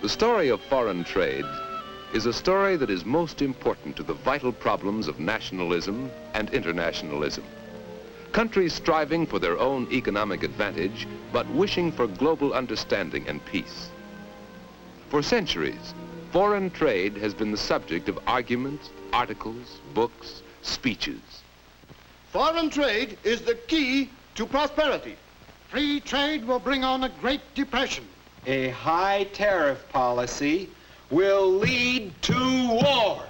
The story of foreign trade is a story that is most important to the vital problems of nationalism and internationalism. Countries striving for their own economic advantage, but wishing for global understanding and peace. For centuries, foreign trade has been the subject of arguments, articles, books, speeches. Foreign trade is the key to prosperity. Free trade will bring on a Great Depression. A high tariff policy will lead to war.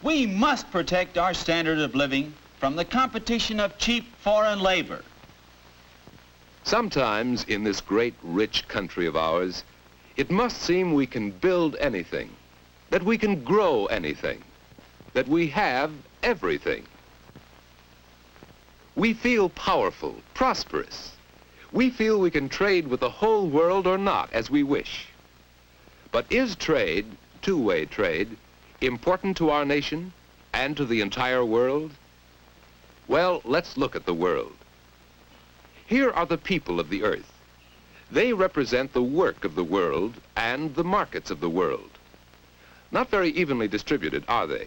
We must protect our standard of living from the competition of cheap foreign labor. Sometimes in this great, rich country of ours, it must seem we can build anything, that we can grow anything, that we have everything. We feel powerful, prosperous. We feel we can trade with the whole world or not, as we wish. But is trade, two-way trade, important to our nation and to the entire world? Well, let's look at the world. Here are the people of the earth. They represent the work of the world and the markets of the world. Not very evenly distributed, are they?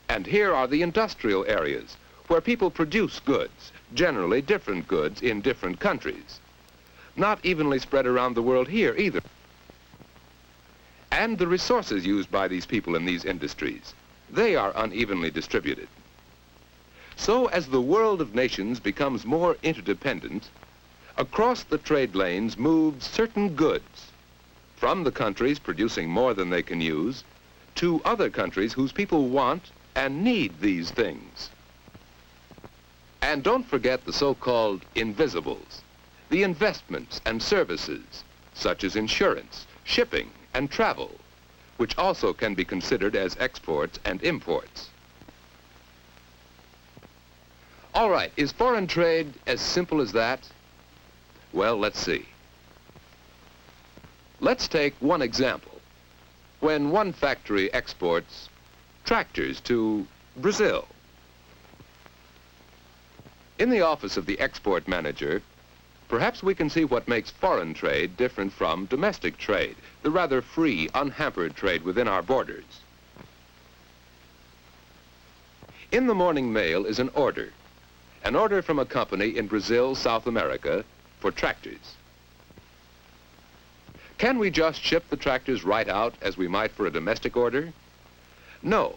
And here are the industrial areas, where people produce goods, generally different goods in different countries. Not evenly spread around the world here either. And the resources used by these people in these industries, they are unevenly distributed. So as the world of nations becomes more interdependent, across the trade lanes move certain goods from the countries producing more than they can use to other countries whose people want and need these things. And don't forget the so-called invisibles, the investments and services, such as insurance, shipping, and travel, which also can be considered as exports and imports. All right, is foreign trade as simple as that? Well, let's see. Let's take one example. When one factory exports tractors to Brazil. In the office of the export manager, perhaps we can see what makes foreign trade different from domestic trade, the rather free, unhampered trade within our borders. In the morning mail is an order from a company in Brazil, South America, for tractors. Can we just ship the tractors right out as we might for a domestic order? No.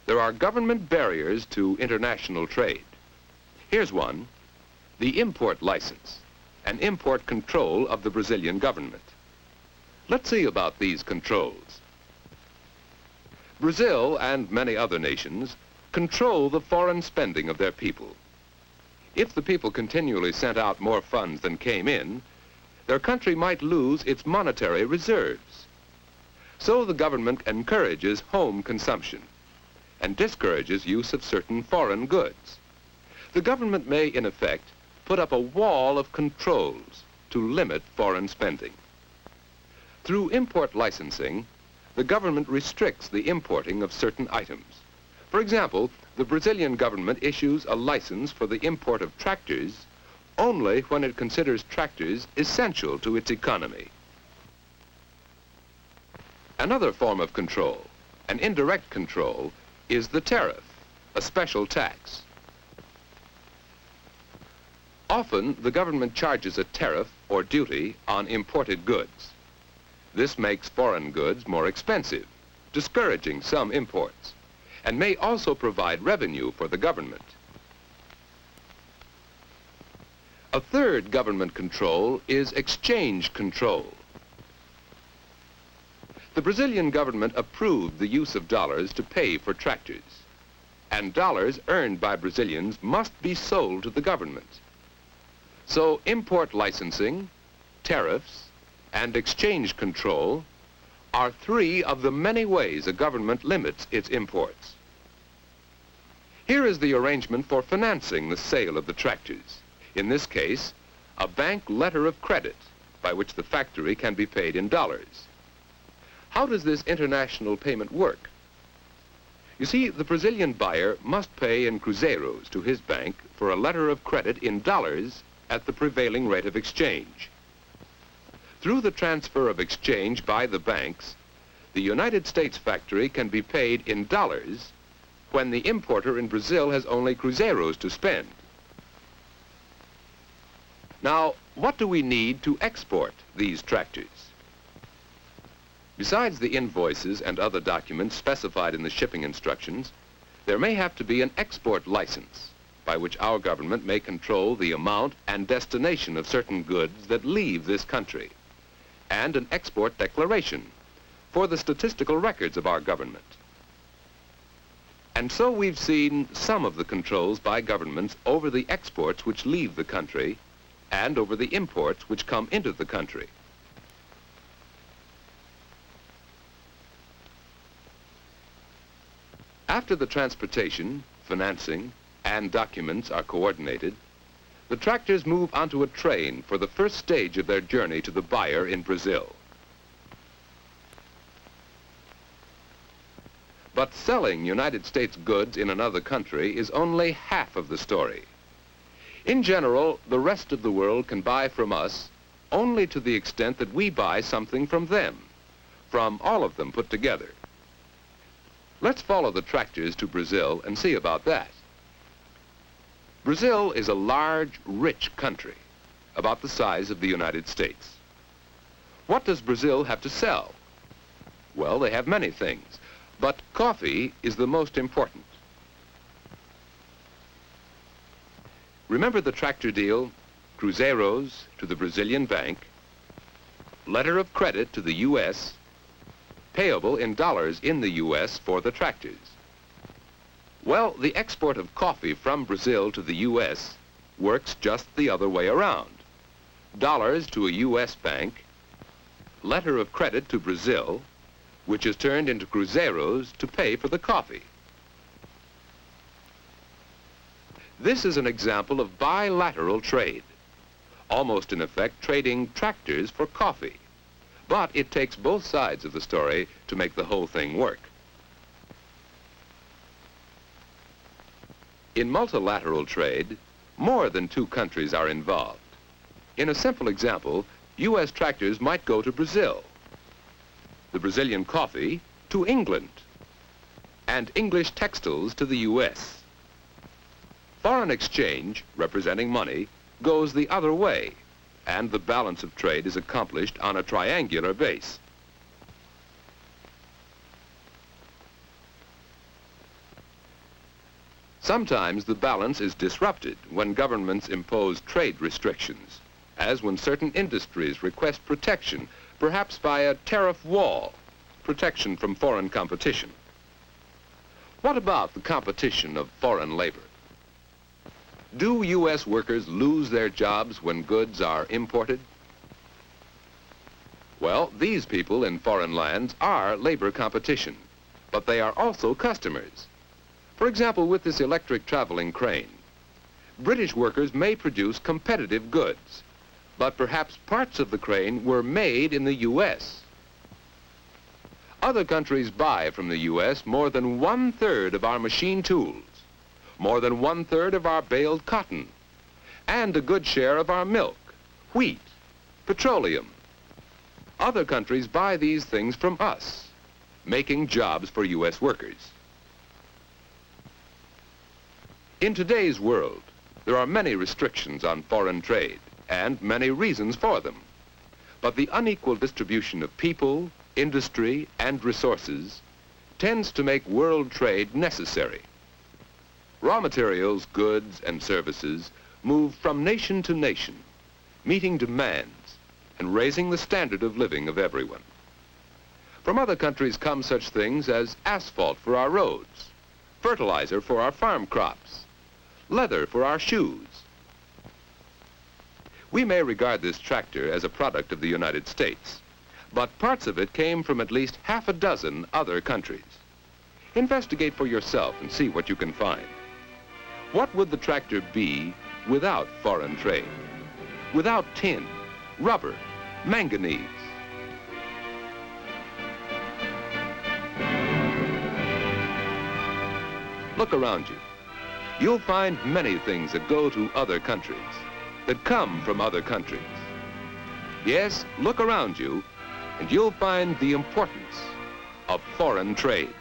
There are government barriers to international trade. Here's one, the import license, an import control of the Brazilian government. Let's see about these controls. Brazil and many other nations control the foreign spending of their people. If the people continually sent out more funds than came in, their country might lose its monetary reserves. So the government encourages home consumption and discourages use of certain foreign goods. The government may, in effect, put up a wall of controls to limit foreign spending. Through import licensing, the government restricts the importing of certain items. For example, the Brazilian government issues a license for the import of tractors only when it considers tractors essential to its economy. Another form of control, an indirect control, is the tariff, a special tax. Often, the government charges a tariff or duty on imported goods. This makes foreign goods more expensive, discouraging some imports, and may also provide revenue for the government. A third government control is exchange control. The Brazilian government approved the use of dollars to pay for tractors, and dollars earned by Brazilians must be sold to the government. So import licensing, tariffs, and exchange control are three of the many ways a government limits its imports. Here is the arrangement for financing the sale of the tractors. In this case, a bank letter of credit by which the factory can be paid in dollars. How does this international payment work? You see, the Brazilian buyer must pay in cruzeiros to his bank for a letter of credit in dollars at the prevailing rate of exchange. Through the transfer of exchange by the banks, the United States factory can be paid in dollars when the importer in Brazil has only cruzeiros to spend. Now, what do we need to export these tractors? Besides the invoices and other documents specified in the shipping instructions, there may have to be an export license by which our government may control the amount and destination of certain goods that leave this country, and an export declaration for the statistical records of our government. And so we've seen some of the controls by governments over the exports which leave the country and over the imports which come into the country. After the transportation, financing, and documents are coordinated, the tractors move onto a train for the first stage of their journey to the buyer in Brazil. But selling United States goods in another country is only half of the story. In general, the rest of the world can buy from us only to the extent that we buy something from them, from all of them put together. Let's follow the tractors to Brazil and see about that. Brazil is a large, rich country, about the size of the United States. What does Brazil have to sell? Well, they have many things, but coffee is the most important. Remember the tractor deal? Cruzeiros to the Brazilian bank, letter of credit to the U.S., payable in dollars in the U.S. for the tractors. Well, the export of coffee from Brazil to the U.S. works just the other way around. Dollars to a U.S. bank, letter of credit to Brazil, which is turned into cruzeiros to pay for the coffee. This is an example of bilateral trade, almost in effect trading tractors for coffee. But it takes both sides of the story to make the whole thing work. In multilateral trade, more than two countries are involved. In a simple example, U.S. tractors might go to Brazil, the Brazilian coffee to England, and English textiles to the U.S. Foreign exchange, representing money, goes the other way, and the balance of trade is accomplished on a triangular base. Sometimes the balance is disrupted when governments impose trade restrictions, as when certain industries request protection, perhaps by a tariff wall, protection from foreign competition. What about the competition of foreign labor? Do U.S. workers lose their jobs when goods are imported? Well, these people in foreign lands are labor competition, but they are also customers. For example, with this electric traveling crane, British workers may produce competitive goods, but perhaps parts of the crane were made in the U.S. Other countries buy from the U.S. more than 1/3 of our machine tools, more than 1/3 of our baled cotton, and a good share of our milk, wheat, petroleum. Other countries buy these things from us, making jobs for U.S. workers. In today's world, there are many restrictions on foreign trade and many reasons for them. But the unequal distribution of people, industry, and resources tends to make world trade necessary. Raw materials, goods, and services move from nation to nation, meeting demands and raising the standard of living of everyone. From other countries come such things as asphalt for our roads, fertilizer for our farm crops, leather for our shoes. We may regard this tractor as a product of the United States, but parts of it came from at least half a dozen other countries. Investigate for yourself and see what you can find. What would the tractor be without foreign trade? Without tin, rubber, manganese? Look around you. You'll find many things that go to other countries, that come from other countries. Yes, look around you, and you'll find the importance of foreign trade.